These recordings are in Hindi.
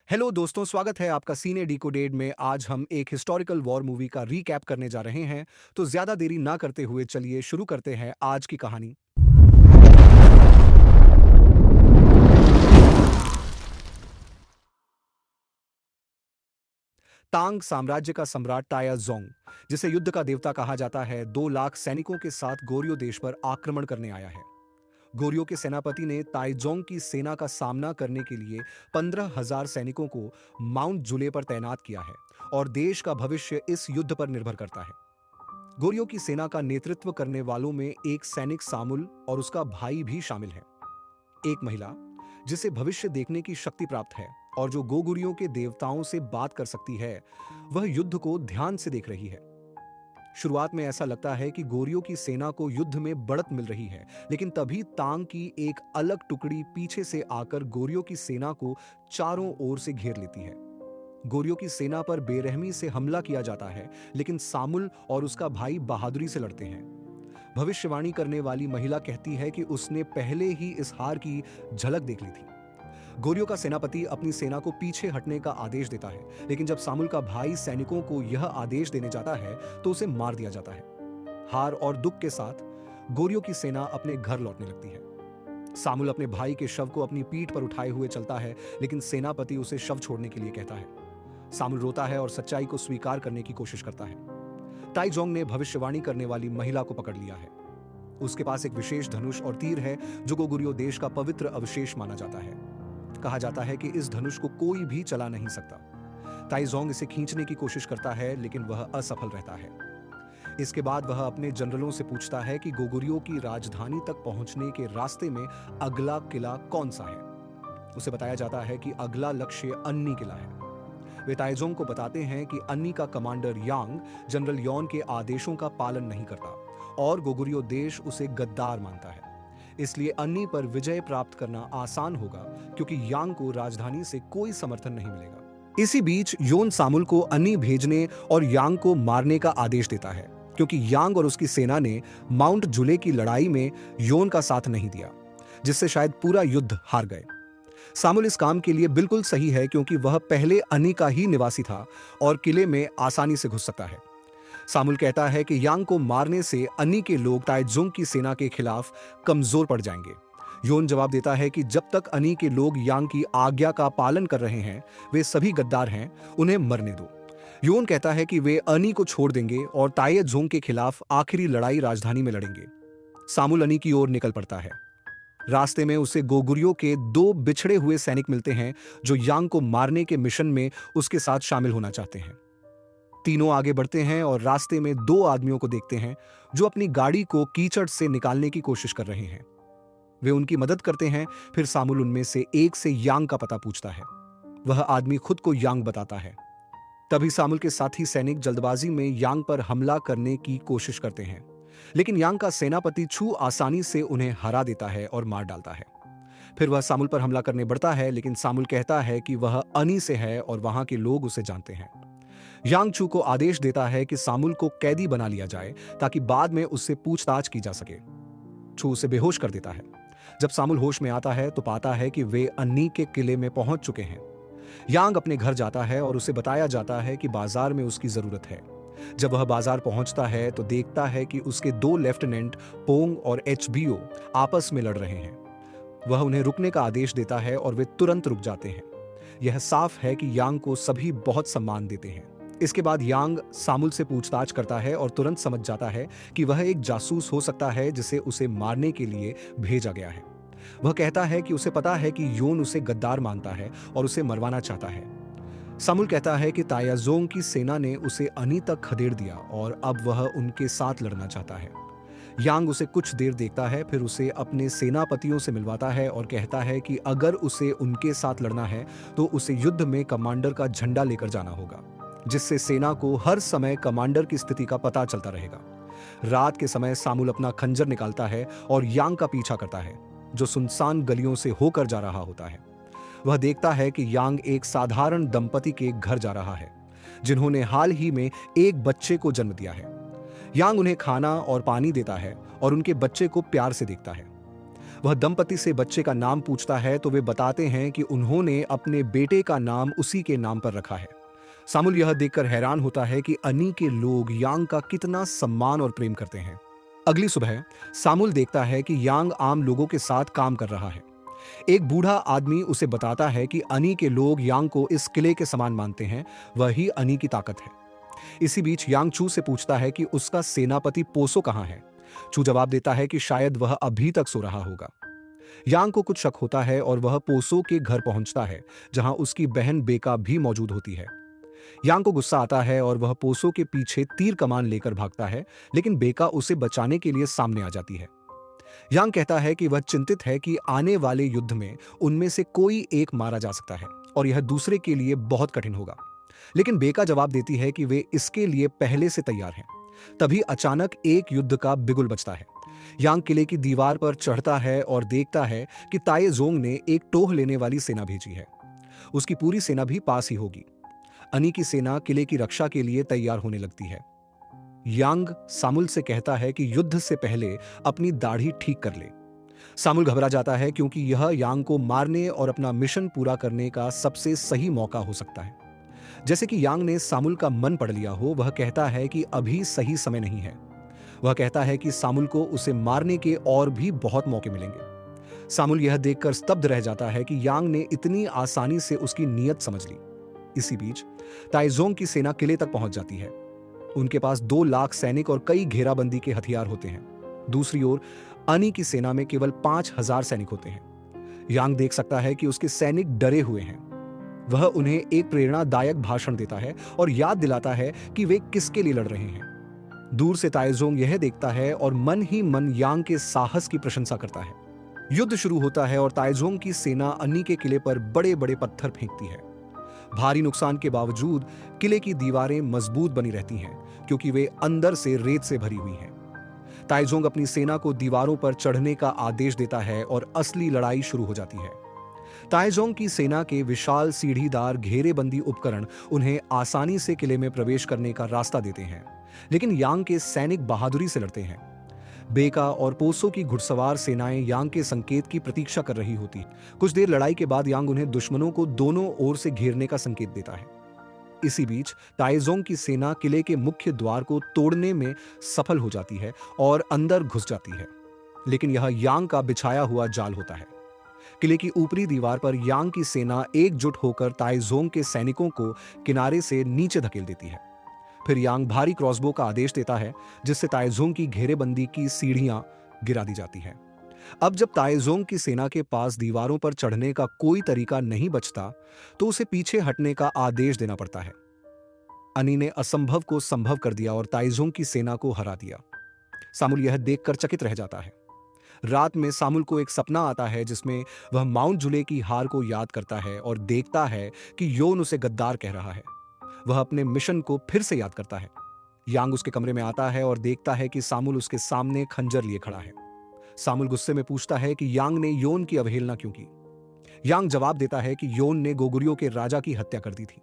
हेलो दोस्तों, स्वागत है आपका सीने डिकोडेड में। आज हम एक हिस्टोरिकल वॉर मूवी का रीकैप करने जा रहे हैं। तो ज्यादा देरी ना करते हुए चलिए शुरू करते हैं आज की कहानी। तांग साम्राज्य का सम्राट ताया जोंग, जिसे युद्ध का देवता कहा जाता है, 2 लाख सैनिकों के साथ गोरियो देश पर आक्रमण करने आया है। गोरियो के सेनापति ने ताइजोंग की सेना का सामना करने के लिए 15,000 सैनिकों को माउंट जुले पर तैनात किया है और देश का भविष्य इस युद्ध पर निर्भर करता है। गोरियों की सेना का नेतृत्व करने वालों में एक सैनिक सामुल और उसका भाई भी शामिल है। एक महिला जिसे भविष्य देखने की शक्ति प्राप्त है और जो गोगुरियों के देवताओं से बात कर सकती है, वह युद्ध को ध्यान से देख रही है। शुरुआत में ऐसा लगता है कि गोरियों की सेना को युद्ध में बढ़त मिल रही है, लेकिन तभी तांग की एक अलग टुकड़ी पीछे से आकर गोरियों की सेना को चारों ओर से घेर लेती है। गोरियों की सेना पर बेरहमी से हमला किया जाता है, लेकिन सामुल और उसका भाई बहादुरी से लड़ते हैं। भविष्यवाणी करने वाली महिला कहती है कि उसने पहले ही इस हार की झलक देख ली थी। गोरियों का सेनापति अपनी सेना को पीछे हटने का आदेश देता है, लेकिन जब सामुल का भाई सैनिकों को यह आदेश देने जाता है तो उसे मार दिया जाता है। हार और दुख के साथ गोरियों की सेना अपने घर लौटने लगती है। सामुल अपने भाई के शव को अपनी पीठ पर उठाए हुए चलता है, लेकिन सेनापति उसे शव छोड़ने के लिए कहता है। सामुल रोता है और सच्चाई को स्वीकार करने की कोशिश करता है। ताइजोंग ने भविष्यवाणी करने वाली महिला को पकड़ लिया है। उसके पास एक विशेष धनुष और तीर है जो गोगुरियो देश का पवित्र अवशेष माना जाता है। कहा जाता है कि इस धनुष को कोई भी चला नहीं सकता। ताइजोंग इसे खींचने की कोशिश करता है, लेकिन वह असफल रहता है। इसके बाद वह अपने जनरलों से पूछता है कि गोगुरियो की राजधानी तक पहुंचने के रास्ते में अगला किला कौन सा है। उसे बताया जाता है कि अगला लक्ष्य अन्नी किला है। वे ताइजोंग को बताते हैं कि अन्नी का कमांडर यांग जनरल यॉन के आदेशों का पालन नहीं करता और गोगुरियो देश उसे गद्दार मानता है। इसलिए अन्नी पर विजय प्राप्त करना आसान होगा, क्योंकि यांग को राजधानी से कोई समर्थन नहीं मिलेगा। इसी बीच योन सामुल को अन्नी भेजने और यांग को मारने का आदेश देता है, क्योंकि यांग और उसकी सेना ने माउंट जुले की लड़ाई में योन का साथ नहीं दिया, जिससे शायद पूरा युद्ध हार गए। सामुल इस काम के लिए बिल्कुल सही है, क्योंकि वह पहले अन्नी का ही निवासी था और किले में आसानी से घुस सकता है। सामुल कहता है कि यांग को मारने से अन्नी के लोग ताइजोंग की सेना के खिलाफ कमजोर पड़ जाएंगे। योन जवाब देता है कि जब तक अन्नी के लोग यांग की आज्ञा का पालन कर रहे हैं, वे सभी गद्दार हैं, उन्हें मरने दो। योन कहता है कि वे अन्नी को छोड़ देंगे और ताइजोंग के खिलाफ आखिरी लड़ाई राजधानी में लड़ेंगे। सामुल अन्नी की ओर निकल पड़ता है। रास्ते में उसे गोगुरियो के 2 बिछड़े हुए सैनिक मिलते हैं जो यांग को मारने के मिशन में उसके साथ शामिल होना चाहते हैं। तीनों आगे बढ़ते हैं और रास्ते में 2 आदमियों को देखते हैं जो अपनी गाड़ी को कीचड़ से निकालने की कोशिश कर रहे हैं। वे उनकी मदद करते हैं। फिर सामुल उनमें से एक से यांग का पता पूछता है। वह आदमी खुद को यांग बताता है। तभी सामुल के साथी सैनिक जल्दबाजी में यांग पर हमला करने की कोशिश करते हैं, लेकिन यांग का सेनापति छू आसानी से उन्हें हरा देता है और मार डालता है। फिर वह सामुल पर हमला करने बढ़ता है, लेकिन सामुल कहता है कि वह अन्नी से है और वहां के लोग उसे जानते हैं। यांग छू को आदेश देता है कि सामुल को कैदी बना लिया जाए ताकि बाद में उससे पूछताछ की जा सके। छू उसे बेहोश कर देता है। जब सामुल होश में आता है तो पाता है कि वे अन्नी के किले में पहुंच चुके हैं। यांग अपने घर जाता है और उसे बताया जाता है कि बाजार में उसकी जरूरत है। जब वह बाजार पहुंचता है तो देखता है कि उसके 2 लेफ्टिनेंट पोंग और एचबीओ आपस में लड़ रहे हैं। वह उन्हें रुकने का आदेश देता है और वे तुरंत रुक जाते हैं। यह साफ है कि यांग को सभी बहुत सम्मान देते हैं। इसके बाद यांग सामुल से पूछताछ करता है और तुरंत समझ जाता है कि वह एक जासूस हो सकता है जिसे उसे मारने के लिए भेजा गया है। वह कहता है कि उसे पता है कि योन उसे गद्दार मानता है और उसे मरवाना चाहता है। सामुल कहता है कि ताइजोंग की सेना ने उसे अन्नी तक खदेड़ दिया और अब वह उनके साथ लड़ना चाहता है। यांग उसे कुछ देर देखता है, फिर उसे अपने सेनापतियों से मिलवाता है और कहता है कि अगर उसे उनके साथ लड़ना है तो उसे युद्ध में कमांडर का झंडा लेकर जाना होगा, जिससे सेना को हर समय कमांडर की स्थिति का पता चलता रहेगा। रात के समय सामुल अपना खंजर निकालता है और यांग का पीछा करता है, जो सुनसान गलियों से होकर जा रहा होता है। वह देखता है कि यांग एक साधारण दंपति के घर जा रहा है, जिन्होंने हाल ही में एक बच्चे को जन्म दिया है। यांग उन्हें खाना और पानी देता है और उनके बच्चे को प्यार से देखता है। वह दंपति से बच्चे का नाम पूछता है तो वे बताते हैं कि उन्होंने अपने बेटे का नाम उसी के नाम पर रखा है। सामुल यह देखकर हैरान होता है कि अनी के लोग यांग का कितना सम्मान और प्रेम करते हैं। अगली सुबह सामुल देखता है कि यांग आम लोगों के साथ काम कर रहा है। एक बूढ़ा आदमी उसे बताता है कि अनी के लोग यांग को इस किले के समान मानते हैं, वही अनी की ताकत है। इसी बीच यांग चू से पूछता है कि उसका सेनापति पोसो कहाँ है। चू जवाब देता है कि शायद वह अभी तक सो रहा होगा। यांग को कुछ शक होता है और वह पोसो के घर पहुंचता है, जहां उसकी बहन बेका भी मौजूद होती है। यांग को गुस्सा आता है और वह पोसो के पीछे तीर कमान लेकर भागता है, लेकिन बेका उसे बचाने के लिए सामने आ जाती है। यांग कहता है कि वह चिंतित है कि आने वाले युद्ध में उनमें से कोई एक मारा जा सकता है और यह दूसरे के लिए बहुत कठिन होगा। लेकिन बेका जवाब देती है कि वे इसके लिए पहले से तैयार हैं। तभी अचानक एक युद्ध का बिगुल बजता है। यांग किले की दीवार पर चढ़ता है और देखता है कि ताए जोंग ने एक टोह लेने वाली सेना भेजी है। उसकी पूरी सेना भी पास ही होगी। अनी की सेना किले की रक्षा के लिए तैयार होने लगती है। यांग सामुल से कहता है कि युद्ध से पहले अपनी दाढ़ी ठीक कर ले। सामुल घबरा जाता है क्योंकि यह यांग को मारने और अपना मिशन पूरा करने का सबसे सही मौका हो सकता है। जैसे कि यांग ने सामुल का मन पढ़ लिया हो, वह कहता है कि अभी सही समय नहीं है। वह कहता है कि सामुल को उसे मारने के और भी बहुत मौके मिलेंगे। सामुल यह देखकर स्तब्ध रह जाता है कि यांग ने इतनी आसानी से उसकी नीयत समझ ली। इसी बीच ताइजोंग की सेना किले तक पहुंच जाती है। उनके पास 2 लाख सैनिक और कई घेराबंदी के हथियार होते हैं। दूसरी ओर अनी की सेना में केवल 5,000 सैनिक होते हैं। यांग देख सकता है कि उसके सैनिक डरे हुए हैं। वह उन्हें एक प्रेरणादायक भाषण देता है और याद दिलाता है कि वे किसके लिए लड़ रहे हैं। दूर से ताइजोंग यह देखता है और मन ही मन यांग के साहस की प्रशंसा करता है। युद्ध शुरू होता है और ताइजोंग की सेना अनी के किले पर बड़े बड़े पत्थर फेंकती है। भारी नुकसान के बावजूद किले की दीवारें मजबूत बनी रहती हैं, क्योंकि वे अंदर से रेत से भरी हुई हैं। ताइजोंग अपनी सेना को दीवारों पर चढ़ने का आदेश देता है और असली लड़ाई शुरू हो जाती है। ताइजोंग की सेना के विशाल सीढ़ीदार घेरेबंदी उपकरण उन्हें आसानी से किले में प्रवेश करने का रास्ता देते हैं, लेकिन यांग के सैनिक बहादुरी से लड़ते हैं। बेका और पोसो की घुड़सवार सेनाएं यांग के संकेत की प्रतीक्षा कर रही होती। कुछ देर लड़ाई के बाद यांग उन्हें दुश्मनों को दोनों ओर से घेरने का संकेत देता है। इसी बीच ताइजोंग की सेना किले के मुख्य द्वार को तोड़ने में सफल हो जाती है और अंदर घुस जाती है, लेकिन यह यांग का बिछाया हुआ जाल होता है। किले की ऊपरी दीवार पर यांग की सेना एकजुट होकर ताइजोंग के सैनिकों को किनारे से नीचे धकेल देती है। फिर यांग भारी क्रॉसबो का आदेश देता है, जिससे ताइजोंग की घेरेबंदी की सीढ़ियां गिरा दी जाती हैं। अब जब ताइजोंग की सेना के पास दीवारों पर चढ़ने का कोई तरीका नहीं बचता, तो उसे पीछे हटने का आदेश देना पड़ता है। अनी ने असंभव को संभव कर दिया और ताइजोंग की सेना को हरा दिया। सामुल यह देखकर चकित रह जाता है। रात में सामुल को एक सपना आता है जिसमें वह माउंट जुले की हार को याद करता है और देखता है कि योन उसे गद्दार कह रहा है। वह अपने मिशन को फिर से याद करता है। यांग उसके कमरे में आता है और देखता है कि सामुल उसके सामने खंजर लिए खड़ा है। सामुल गुस्से में पूछता है कि यांग ने योन की अवहेलना क्यों की। यांग जवाब देता है कि योन ने गोगुर्यो के राजा की हत्या कर दी थी।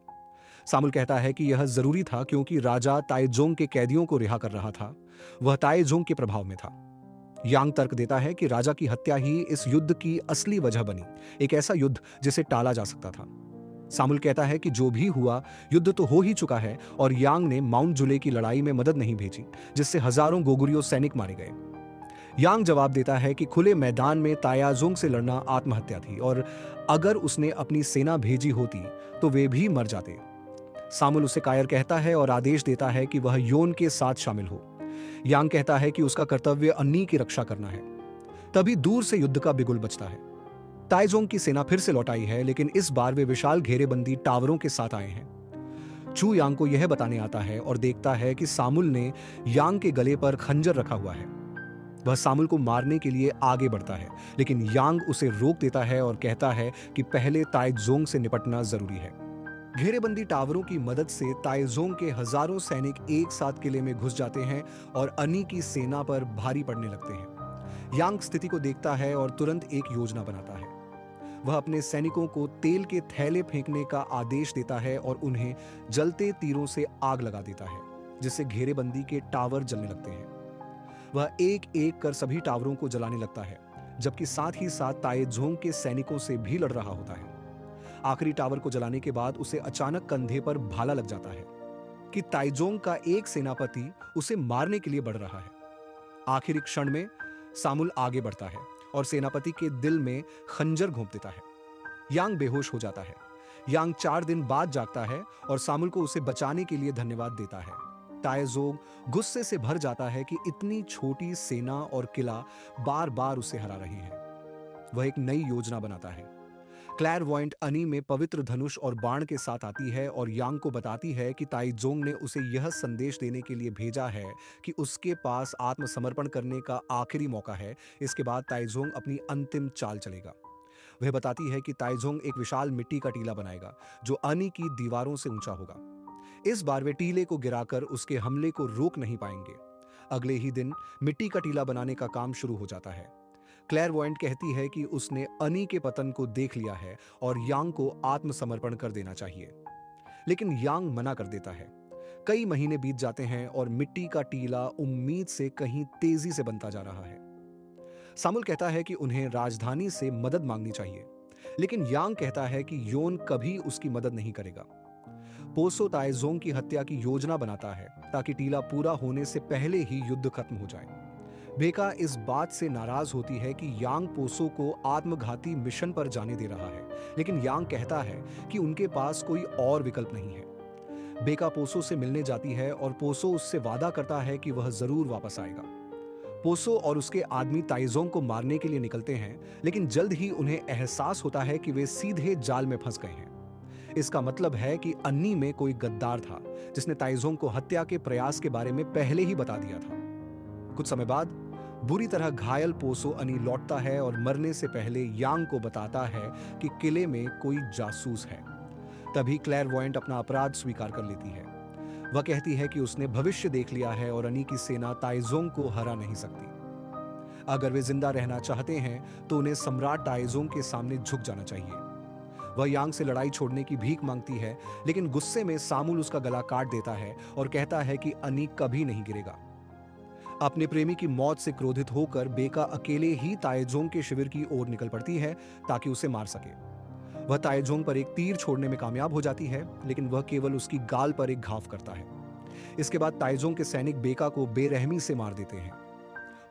सामुल कहता है कि यह जरूरी था क्योंकि राजा ताइजोंग के कैदियों को रिहा कर रहा था। वह ताइजोंग के प्रभाव में था। यांग तर्क देता है कि राजा की हत्या ही इस युद्ध की असली वजह बनी, एक ऐसा युद्ध जिसे टाला जा सकता था। सामुल कहता है कि जो भी हुआ, युद्ध तो हो ही चुका है और यांग ने माउंट जुले की लड़ाई में मदद नहीं भेजी, जिससे हजारों गोगुर्यो सैनिक मारे गए। यांग जवाब देता है कि खुले मैदान में तायाजोंग से लड़ना आत्महत्या थी और अगर उसने अपनी सेना भेजी होती तो वे भी मर जाते। सामुल उसे कायर कहता है और आदेश देता है कि वह योन के साथ शामिल हो। यांग कहता है कि उसका कर्तव्य अन्नी की रक्षा करना है। तभी दूर से युद्ध का बिगुल बजता है। ताइजोंग की सेना फिर से लौट आई है, लेकिन इस बार वे विशाल घेरेबंदी टावरों के साथ आए हैं। चू यांग को यह बताने आता है और देखता है कि सामुल ने यांग के गले पर खंजर रखा हुआ है। वह सामुल को मारने के लिए आगे बढ़ता है, लेकिन यांग उसे रोक देता है और कहता है कि पहले ताइजोंग से निपटना जरूरी है। घेरेबंदी टावरों की मदद से ताइजोंग के हजारों सैनिक एक साथ किले में घुस जाते हैं और अनी की सेना पर भारी पड़ने लगते हैं। यांग स्थिति को देखता है और तुरंत एक योजना बनाता है। वह अपने सैनिकों को तेल के थैले फेंकने का आदेश देता है और उन्हें जलते तीरों से आग लगा देता है, जिससे घेरेबंदी के टावर जलने लगते हैं। वह एक एक कर सभी टावरों को जलाने लगता है, जबकि साथ ही साथ ताएझोंग के सैनिकों से भी लड़ रहा होता है। आखिरी टावर को जलाने के बाद उसे अचानक कंधे पर भाला लग जाता है कि ताइजोंग का एक सेनापति उसे मारने के लिए बढ़ रहा है। आखिरी क्षण में सामुल आगे बढ़ता है और सेनापति के दिल में खंजर घोंप देता है। यांग बेहोश हो जाता है। यांग 4 दिन बाद जागता है और सामुल को उसे बचाने के लिए धन्यवाद देता है। ताएजोंग गुस्से से भर जाता है कि इतनी छोटी सेना और किला बार बार उसे हरा रही है। वह एक नई योजना बनाता है। क्लैरवॉयंट अनी में पवित्र धनुष और बाण के साथ आती है और यांग को बताती है कि ताइजोंग ने उसे यह संदेश देने के लिए भेजा है कि उसके पास आत्मसमर्पण करने का आखिरी मौका है। इसके बाद ताइजोंग अपनी अंतिम चाल चलेगा। वह बताती है कि ताइजोंग एक विशाल मिट्टी का टीला बनाएगा जो अनी की दीवारों से ऊंचा होगा। इस बार वे टीले को गिराकर उसके हमले को रोक नहीं पाएंगे। अगले ही दिन मिट्टी का टीला बनाने का काम शुरू हो जाता है। क्लैरवॉयंट कहती है कि उसने अनी के पतन को देख लिया है और यांग को आत्मसमर्पण कर देना चाहिए, लेकिन यांग मना कर देता है। कई महीने बीत जाते हैं और मिट्टी का टीला उम्मीद से कहीं तेजी से बनता जा रहा है। सामुल कहता है कि उन्हें राजधानी से मदद मांगनी चाहिए, लेकिन यांग कहता है कि योन कभी उसकी मदद नहीं करेगा। पोसो ताएजोंग की हत्या की योजना बनाता है ताकि टीला पूरा होने से पहले ही युद्ध खत्म हो जाए। बेका इस बात से नाराज होती है कि यांग पोसो को आत्मघाती मिशन पर जाने दे रहा है, लेकिन यांग कहता है कि उनके पास कोई और विकल्प नहीं है। बेका पोसो से मिलने जाती है और पोसो उससे वादा करता है कि वह जरूर वापस आएगा। पोसो और उसके आदमी ताइजोंग को मारने के लिए निकलते हैं, लेकिन जल्द ही उन्हें एहसास होता है कि वे सीधे जाल में फंस गए हैं। इसका मतलब है कि अन्नी में कोई गद्दार था जिसने ताइजोंग को हत्या के प्रयास के बारे में पहले ही बता दिया था। कुछ समय बाद बुरी तरह घायल पोसो अनी लौटता है और मरने से पहले यांग को बताता है कि किले में कोई जासूस है। तभी क्लैरवॉयंट अपना अपराध स्वीकार कर लेती है। वह कहती है कि उसने भविष्य देख लिया है और अनी की सेना ताइजोंग को हरा नहीं सकती। अगर वे जिंदा रहना चाहते हैं तो उन्हें सम्राट ताइजोंग के सामने झुक जाना चाहिए। वह यांग से लड़ाई छोड़ने की भीख मांगती है, लेकिन गुस्से में सामुल उसका गला काट देता है और कहता है कि अनी कभी नहीं गिरेगा। अपने प्रेमी की मौत से क्रोधित होकर बेका अकेले ही ताएजोंग के शिविर की ओर निकल पड़ती है ताकि उसे मार सके। वह ताएजोंग पर एक तीर छोड़ने में कामयाब हो जाती है, लेकिन वह केवल उसकी गाल पर एक घाव करता है। इसके बाद ताएजोंग के सैनिक बेका को बेरहमी से मार देते हैं।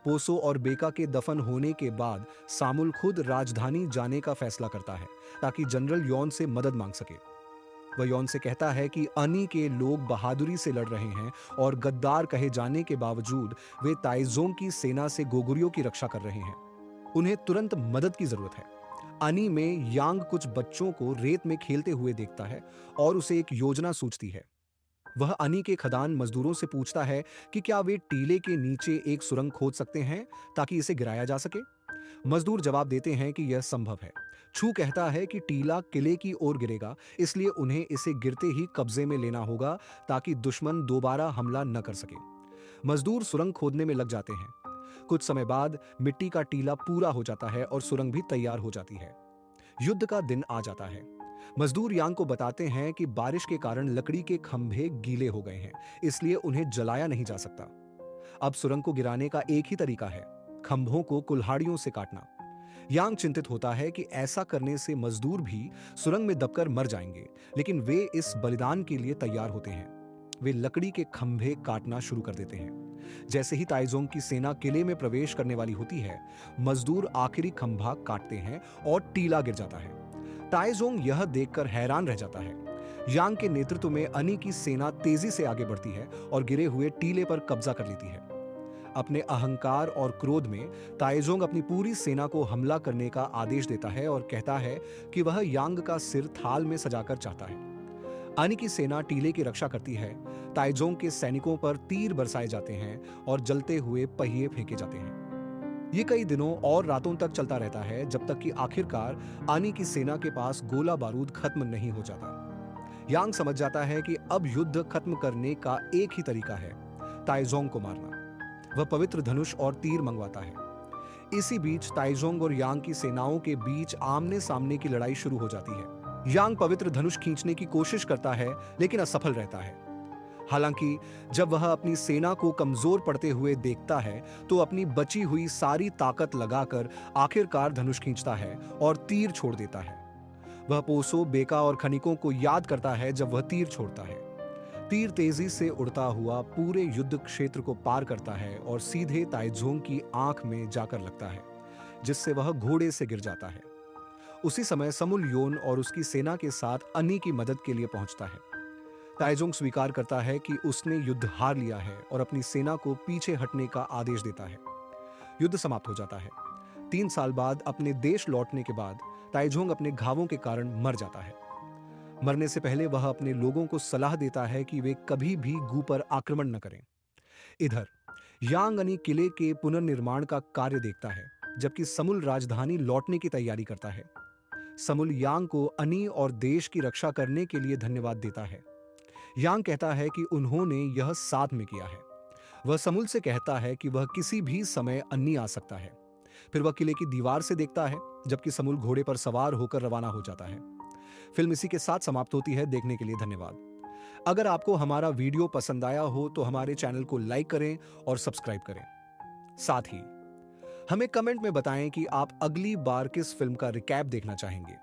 पोसो और बेका के दफन होने के बाद सामुल खुद राजधानी जाने का फैसला करता है ताकि जनरल योन से मदद मांग सके। वह योन से कहता है कि अनी के लोग बहादुरी से लड़ रहे हैं और गद्दार कहे जाने के बावजूद वे ताइजोंग की सेना से गोगुरियों की रक्षा कर रहे हैं। उन्हें तुरंत मदद की जरूरत है। अनी में यांग कुछ बच्चों को रेत में खेलते हुए देखता है और उसे एक योजना सूझती है। वह अनी के खदान मजदूरों से पूछता है कि क्या वे टीले के नीचे एक सुरंग खोद सकते हैं ताकि इसे गिराया जा सके। मजदूर जवाब देते हैं कि यह संभव है। छू कहता है कि टीला किले की ओर गिरेगा, इसलिए उन्हें इसे गिरते ही कब्जे में लेना होगा ताकि दुश्मन दोबारा हमला न कर सके। मजदूर सुरंग खोदने में लग जाते हैं। कुछ समय बाद मिट्टी का टीला पूरा हो जाता है और सुरंग भी तैयार हो जाती है। युद्ध का दिन आ जाता है। मजदूर यांग को बताते हैं कि बारिश के कारण लकड़ी के खंभे गीले हो गए हैं, इसलिए उन्हें जलाया नहीं जा सकता। अब सुरंग को गिराने का एक ही तरीका है, खंभों को कुल्हाड़ियों से काटना। यांग चिंतित होता है कि ऐसा करने से मजदूर भी सुरंग में दबकर मर जाएंगे, लेकिन वे इस बलिदान के लिए तैयार होते हैं। वे लकड़ी के खंभे काटना शुरू कर देते हैं। जैसे ही ताइजोंग की सेना किले में प्रवेश करने वाली होती है, मजदूर आखिरी खंभा काटते हैं और टीला गिर जाता है। ताइजोंग यह देखकर हैरान रह जाता है। यांग के नेतृत्व में अनी की सेना तेजी से आगे बढ़ती है और गिरे हुए टीले पर कब्जा कर लेती है। अपने अहंकार और क्रोध में ताइजोंग अपनी पूरी सेना को हमला करने का आदेश देता है और कहता है कि वह यांग का सिर थाल में सजाकर चाहता है। अनी की सेना टीले की रक्षा करती है। ताइजोंग के सैनिकों पर तीर बरसाए जाते हैं और जलते हुए पहिए फेंके जाते हैं। ये कई दिनों और रातों तक चलता रहता है, जब तक कि आखिरकार अनी की सेना के पास गोला बारूद खत्म नहीं हो जाता। यांग समझ जाता है कि अब युद्ध खत्म करने का एक ही तरीका है, ताइजोंग को मारना। वह पवित्र धनुष और तीर मंगवाता है। इसी बीच ताइजोंग और यांग की सेनाओं के बीच आमने सामने की लड़ाई शुरू हो जाती है। यांग पवित्र धनुष खींचने की कोशिश करता है, लेकिन असफल रहता है। हालांकि जब वह अपनी सेना को कमजोर पड़ते हुए देखता है तो अपनी बची हुई सारी ताकत लगाकर आखिरकार धनुष खींचता है और तीर छोड़ देता है। वह पोसो, बेका और खनिकों को याद करता है जब वह तीर छोड़ता है। तीर तेजी से उड़ता हुआ पूरे युद्ध क्षेत्र को पार करता है और सीधे ताइज़ोंग की आंख में जाकर लगता है, जिससे वह घोड़े से गिर जाता है। उसी समय समुल योन और उसकी सेना के साथ अन्नी की मदद के लिए पहुंचता है। ताइज़ोंग स्वीकार करता है कि उसने युद्ध हार लिया है और अपनी सेना को पीछे हटने का आदेश देता है। युद्ध समाप्त हो जाता है। 3 साल बाद अपने देश लौटने के बाद ताइज़ोंग अपने घावों के कारण मर जाता है। मरने से पहले वह अपने लोगों को सलाह देता है कि वे कभी भी गू पर आक्रमण न करें। इधर यांग अनी किले के पुनर्निर्माण का कार्य देखता है, जबकि समुल राजधानी लौटने की तैयारी करता है। समुल यांग को अनी और देश की रक्षा करने के लिए धन्यवाद देता है। यांग कहता है कि उन्होंने यह साथ में किया है। वह समुल से कहता है कि वह किसी भी समय अन्नी आ सकता है। फिर वह किले की दीवार से देखता है, जबकि समुल घोड़े पर सवार होकर रवाना हो जाता है। फिल्म इसी के साथ समाप्त होती है। देखने के लिए धन्यवाद। अगर आपको हमारा वीडियो पसंद आया हो तो हमारे चैनल को लाइक करें और सब्सक्राइब करें। साथ ही हमें कमेंट में बताएं कि आप अगली बार किस फिल्म का रिकैप देखना चाहेंगे।